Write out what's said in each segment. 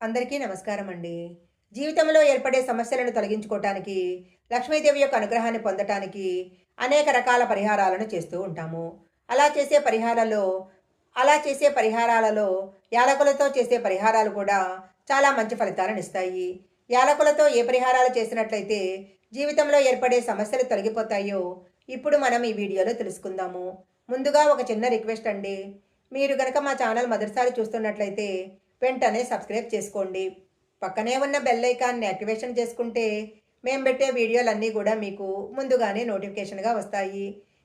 అందరికీ నమస్కారం అండి. జీవితంలో ఏర్పడే సమస్యలను తొలగించుకోవటానికి, లక్ష్మీదేవి యొక్క అనుగ్రహాన్ని పొందటానికి అనేక రకాల పరిహారాలను చేస్తూ ఉంటాము. అలా చేసే పరిహారాల్లో అలా చేసే పరిహారాలలో యాలకులతో చేసే పరిహారాలు కూడా చాలా మంచి ఫలితాలనిస్తాయి. యాలకులతో ఏ పరిహారాలు చేసినట్లయితే జీవితంలో ఏర్పడే సమస్యలు తొలగిపోతాయో ఇప్పుడు మనం ఈ వీడియోలో తెలుసుకుందాము. ముందుగా ఒక చిన్న రిక్వెస్ట్ అండి. మీరు గనక మా ఛానల్ మొదటిసారి చూస్తున్నట్లయితే వెంటనే సబ్స్క్రైబ్ చేసుకోండి. పక్కనే ఉన్న బెల్ ఐకాన్ని యాక్టివేషన్ చేసుకుంటే మేము పెట్టే వీడియోలన్నీ కూడా మీకు ముందుగానే నోటిఫికేషన్గా వస్తాయి.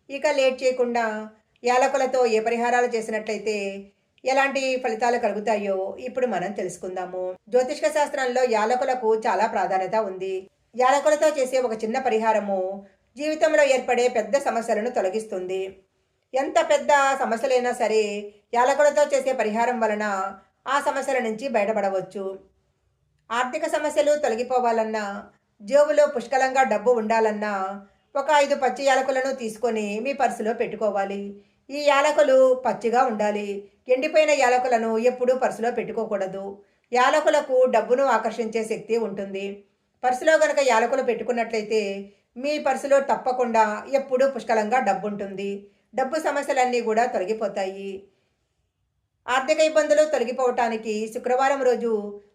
ఇక లేట్ చేయకుండా యాలకులతో ఏ పరిహారాలు చేసినట్లయితే ఎలాంటి ఫలితాలు కలుగుతాయో ఇప్పుడు మనం తెలుసుకుందాము. జ్యోతిష్క శాస్త్రంలో యాలకులకు చాలా ప్రాధాన్యత ఉంది. యాలకులతో చేసే ఒక చిన్న పరిహారము జీవితంలో ఏర్పడే పెద్ద సమస్యలను తొలగిస్తుంది. ఎంత పెద్ద సమస్యలైనా సరే యాలకులతో చేసే పరిహారం వలన ఆ సమస్యల నుంచి బయటపడవచ్చు. ఆర్థిక సమస్యలు తొలగిపోవాలన్నా, జేబులో పుష్కలంగా డబ్బు ఉండాలన్నా ఒక 5 పచ్చి యాలకులను తీసుకొని మీ పర్సులో పెట్టుకోవాలి. ఈ యాలకులు పచ్చిగా ఉండాలి. ఎండిపోయిన యాలకులను ఎప్పుడూ పర్సులో పెట్టుకోకూడదు. యాలకులకు డబ్బును ఆకర్షించే శక్తి ఉంటుంది. పర్సులో గనక యాలకులు పెట్టుకున్నట్లయితే మీ పర్సులో తప్పకుండా ఎప్పుడూ పుష్కలంగా డబ్బు ఉంటుంది. డబ్బు సమస్యలన్నీ కూడా తొలగిపోతాయి. ఆర్థిక ఇబ్బందులు తొలగిపోవటానికి శుక్రవారం రోజు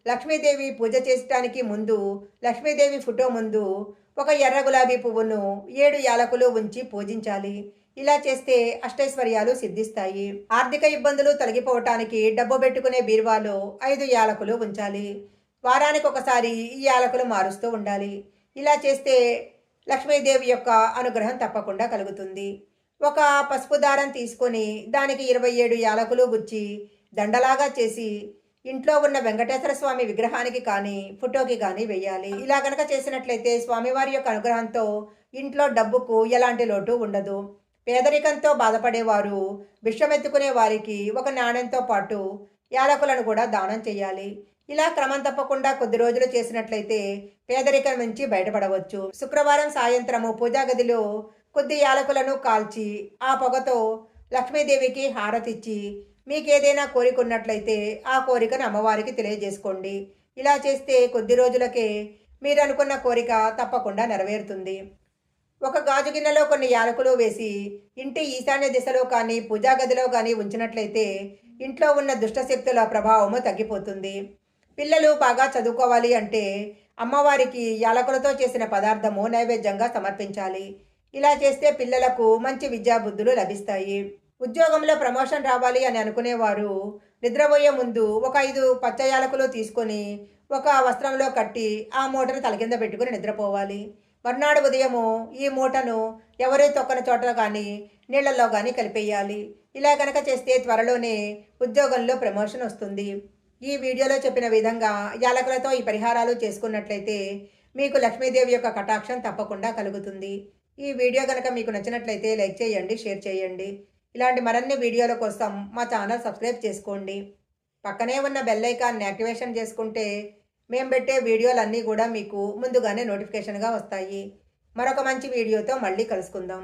లక్ష్మీదేవి పూజ చేయడానికి ముందు లక్ష్మీదేవి ఫోటో ముందు ఒక ఎర్ర గులాబీ పువ్వును 7 యాలకులు ఉంచి పూజించాలి. ఇలా చేస్తే అష్టైశ్వర్యాలు సిద్ధిస్తాయి. ఆర్థిక ఇబ్బందులు తొలగిపోవటానికి డబ్బు పెట్టుకునే బీరువాలో 5 యాలకులు ఉంచాలి. వారానికి ఒకసారి ఈ యాలకులు మారుస్తూ ఉండాలి. ఇలా చేస్తే లక్ష్మీదేవి యొక్క అనుగ్రహం తప్పకుండా కలుగుతుంది. ఒక పసుపు దారం తీసుకొని దానికి 27 యాలకులు గుచ్చి దండలాగా చేసి ఇంట్లో ఉన్న వెంకటేశ్వర స్వామి విగ్రహానికి కానీ ఫోటోకి కానీ వెయ్యాలి. ఇలా గనక చేసినట్లయితే స్వామివారి యొక్క అనుగ్రహంతో ఇంట్లో డబ్బుకు ఎలాంటి లోటు ఉండదు. పేదరికంతో బాధపడేవారు విషమెత్తుకునే వారికి ఒక నాణ్యంతో పాటు యాలకులను కూడా దానం చేయాలి. ఇలా క్రమం తప్పకుండా కొద్ది రోజులు చేసినట్లయితే పేదరికం నుంచి బయటపడవచ్చు. శుక్రవారం సాయంత్రము పూజా గదిలో కొద్ది యాలకులను కాల్చి ఆ పొగతో లక్ష్మీదేవికి హారతిచ్చి మీకేదైనా కోరిక ఉన్నట్లయితే ఆ కోరికను అమ్మవారికి తెలియజేసుకోండి. ఇలా చేస్తే కొద్ది రోజులకే మీరు అనుకున్న కోరిక తప్పకుండా నెరవేరుతుంది. ఒక గాజు గిన్నెలో కొన్ని యాలకులు వేసి ఇంటి ఈశాన్య దిశలో కానీ పూజా గదిలో కానీ ఉంచినట్లయితే ఇంట్లో ఉన్న దుష్టశక్తుల ప్రభావము తగ్గిపోతుంది. పిల్లలు బాగా చదువుకోవాలి అంటే అమ్మవారికి యాలకులతో చేసిన పదార్థము నైవేద్యంగా సమర్పించాలి. ఇలా చేస్తే పిల్లలకు మంచి విద్యాబుద్ధులు లభిస్తాయి. ఉద్యోగంలో ప్రమోషన్ రావాలి అని అనుకునేవారు నిద్రపోయే ముందు ఒక 5 పచ్చ యాలకులు తీసుకొని ఒక వస్త్రంలో కట్టి ఆ మూటను తల కింద పెట్టుకుని నిద్రపోవాలి. మర్నాడు ఉదయము ఈ మూటను ఎవరే తొక్కని చోట కానీ నీళ్లలో కానీ కలిపేయాలి. ఇలా కనుక చేస్తే త్వరలోనే ఉద్యోగంలో ప్రమోషన్ వస్తుంది. ఈ వీడియోలో చెప్పిన విధంగా యాలకులతో ఈ పరిహారాలు చేసుకున్నట్లయితే మీకు లక్ష్మీదేవి యొక్క కటాక్షం తప్పకుండా కలుగుతుంది. ఈ వీడియో కనుక మీకు నచ్చినట్లయితే లైక్ చేయండి, షేర్ చేయండి. ఇలాంటి మరిన్ని వీడియోల కోసం మా ఛానల్ సబ్స్క్రైబ్ చేసుకోండి. పక్కనే ఉన్న బెల్ ఐకాన్ని యాక్టివేషన్ చేసుకుంటే మేము పెట్టే వీడియోలన్నీ కూడా మీకు ముందుగానే నోటిఫికేషన్గా వస్తాయి. మరొక మంచి వీడియోతో మళ్ళీ కలుసుకుందాం.